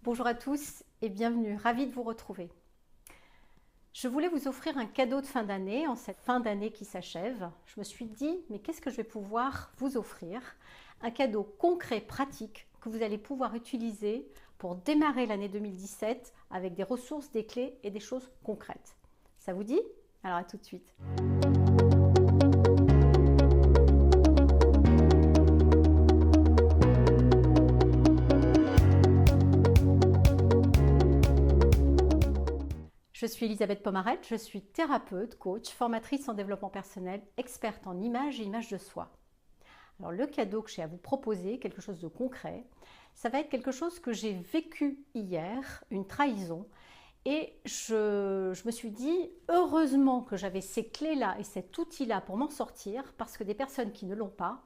Bonjour à tous et bienvenue, ravie de vous retrouver. Je voulais vous offrir un cadeau de fin d'année, en cette fin d'année qui s'achève. Je me suis dit, mais qu'est-ce que je vais pouvoir vous offrir? Un cadeau concret, pratique, que vous allez pouvoir utiliser pour démarrer l'année 2017 avec des ressources, des clés et des choses concrètes. Ça vous dit? Alors à tout de suite. Je suis Elisabeth Pomarette, je suis thérapeute, coach, formatrice en développement personnel, experte en images et images de soi. Alors le cadeau que j'ai à vous proposer, quelque chose de concret, ça va être quelque chose que j'ai vécu hier, une trahison, et je me suis dit, heureusement que j'avais ces clés-là et cet outil-là pour m'en sortir, parce que des personnes qui ne l'ont pas,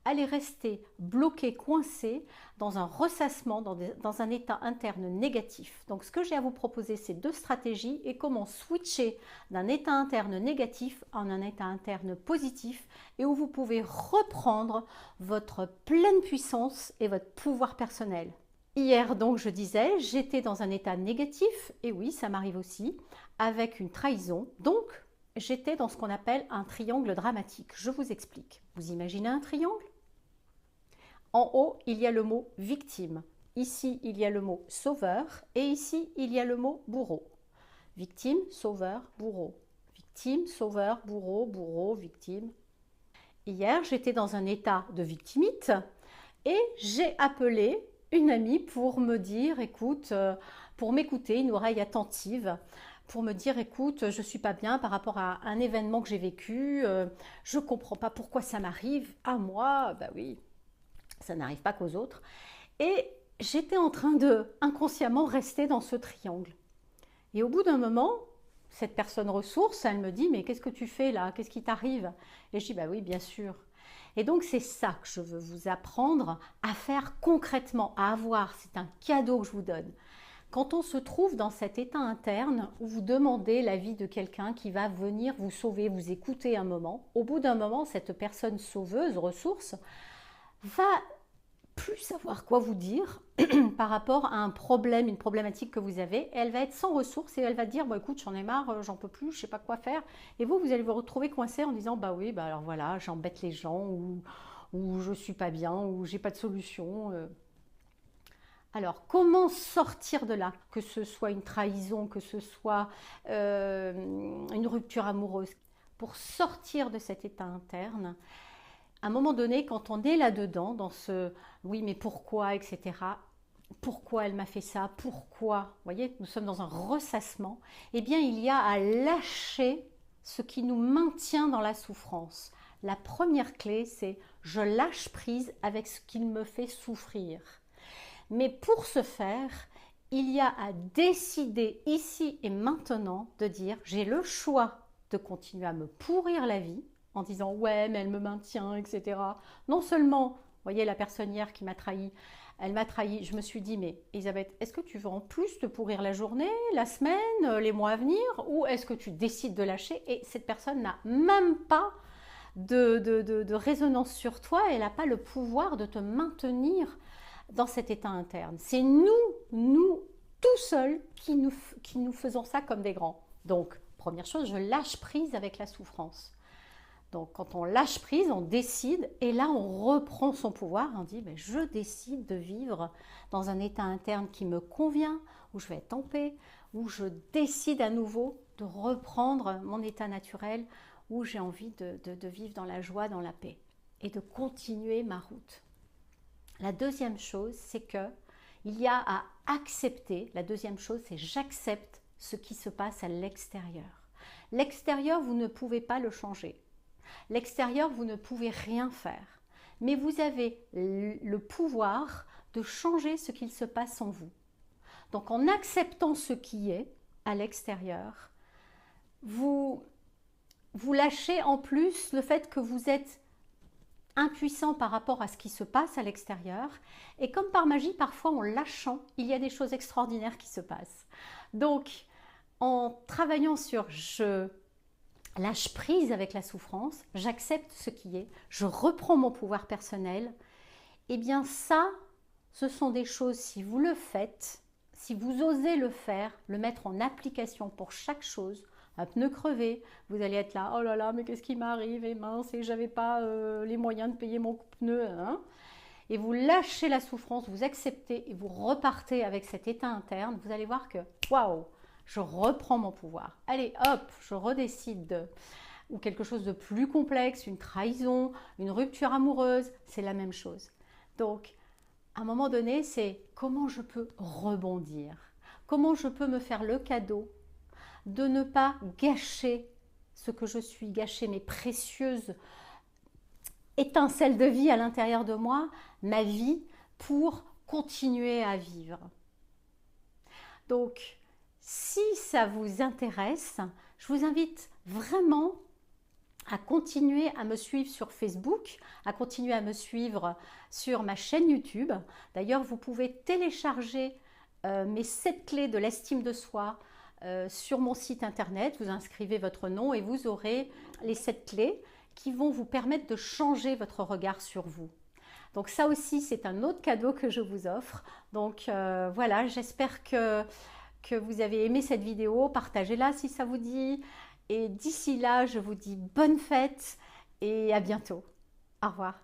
allaient rester bloquées, coincées dans un ressassement, dans un état interne négatif. Donc ce que j'ai à vous proposer, c'est deux stratégies et comment switcher d'un état interne négatif en un état interne positif et où vous pouvez reprendre votre pleine puissance et votre pouvoir personnel. Hier, donc, je disais, j'étais dans un état négatif, et oui, ça m'arrive aussi, avec une trahison. Donc, j'étais dans ce qu'on appelle un triangle dramatique. Je vous explique. Vous imaginez un triangle? En haut, il y a le mot victime. Ici, il y a le mot sauveur. Et ici, il y a le mot bourreau. Victime, sauveur, bourreau. Victime, sauveur, bourreau, bourreau, victime. Hier, j'étais dans un état de victimite et j'ai appelé une amie pour me dire, écoute, pour m'écouter, une oreille attentive, pour me dire, écoute, je ne suis pas bien par rapport à un événement que j'ai vécu, je ne comprends pas pourquoi ça m'arrive à moi, bah oui, ça n'arrive pas qu'aux autres. Et j'étais en train de, inconsciemment, rester dans ce triangle. Et au bout d'un moment, cette personne ressource, elle me dit, mais qu'est-ce que tu fais là? Qu'est-ce qui t'arrive? Et je dis, bah oui, bien sûr. Et donc, c'est ça que je veux vous apprendre à faire concrètement, à avoir. C'est un cadeau que je vous donne. Quand on se trouve dans cet état interne où vous demandez l'avis de quelqu'un qui va venir vous sauver, vous écouter un moment, au bout d'un moment, cette personne sauveuse, ressource, va plus savoir quoi vous dire par rapport à un problème, une problématique que vous avez. Elle va être sans ressources et elle va dire, bon, écoute, j'en ai marre, j'en peux plus, je sais pas quoi faire. Et vous allez vous retrouver coincé en disant, bah oui, bah alors voilà, j'embête les gens ou je suis pas bien ou j'ai pas de solution. Alors, comment sortir de là? Que ce soit une trahison, que ce soit une rupture amoureuse. Pour sortir de cet état interne, à un moment donné, quand on est là-dedans, dans ce oui, mais pourquoi, etc., pourquoi elle m'a fait ça, pourquoi, vous voyez, nous sommes dans un ressassement, eh bien, il y a à lâcher ce qui nous maintient dans la souffrance. La première clé, c'est je lâche prise avec ce qui me fait souffrir. Mais pour ce faire, il y a à décider ici et maintenant de dire j'ai le choix de continuer à me pourrir la vie en disant ouais mais elle me maintient, etc. Non seulement, vous voyez la personne hier qui m'a trahi, elle m'a trahi, je me suis dit mais Elisabeth, est-ce que tu veux en plus te pourrir la journée, la semaine, les mois à venir ou est-ce que tu décides de lâcher? Et cette personne n'a même pas de résonance sur toi, elle n'a pas le pouvoir de te maintenir dans cet état interne. C'est nous, tout seuls, qui nous faisons ça comme des grands. Donc, première chose, je lâche prise avec la souffrance. Donc, quand on lâche prise, on décide, et là, on reprend son pouvoir. On dit, ben, je décide de vivre dans un état interne qui me convient, où je vais être en paix, où je décide à nouveau de reprendre mon état naturel, où j'ai envie de vivre dans la joie, dans la paix, et de continuer ma route. La deuxième chose, c'est que il y a à accepter. La deuxième chose, c'est j'accepte ce qui se passe à l'extérieur. L'extérieur, vous ne pouvez pas le changer. L'extérieur, vous ne pouvez rien faire. Mais vous avez le pouvoir de changer ce qu'il se passe en vous. Donc en acceptant ce qui est à l'extérieur, vous lâchez en plus le fait que vous êtes impuissant par rapport à ce qui se passe à l'extérieur. Et comme par magie, parfois en lâchant, il y a des choses extraordinaires qui se passent. Donc, en travaillant sur je lâche prise avec la souffrance, j'accepte ce qui est, je reprends mon pouvoir personnel, eh bien ça, ce sont des choses, si vous le faites, si vous osez le faire, le mettre en application pour chaque chose, un pneu crevé, vous allez être là, oh là là, mais qu'est-ce qui m'arrive, et mince, et j'avais pas les moyens de payer mon pneu, hein. Et vous lâchez la souffrance, vous acceptez et vous repartez avec cet état interne, vous allez voir que, waouh, je reprends mon pouvoir. Allez, hop, je redécide ou quelque chose de plus complexe, une trahison, une rupture amoureuse, c'est la même chose. Donc, à un moment donné, c'est comment je peux rebondir, comment je peux me faire le cadeau de ne pas gâcher ce que je suis, gâcher mes précieuses étincelles de vie à l'intérieur de moi, ma vie, pour continuer à vivre. Donc, si ça vous intéresse, je vous invite vraiment à continuer à me suivre sur Facebook, à continuer à me suivre sur ma chaîne YouTube. D'ailleurs, vous pouvez télécharger mes 7 clés de l'estime de soi sur mon site internet. Vous inscrivez votre nom et vous aurez les 7 clés qui vont vous permettre de changer votre regard sur vous. Donc ça aussi, c'est un autre cadeau que je vous offre. Donc voilà, j'espère que vous avez aimé cette vidéo. Partagez-la si ça vous dit. Et d'ici là, je vous dis bonne fête et à bientôt. Au revoir.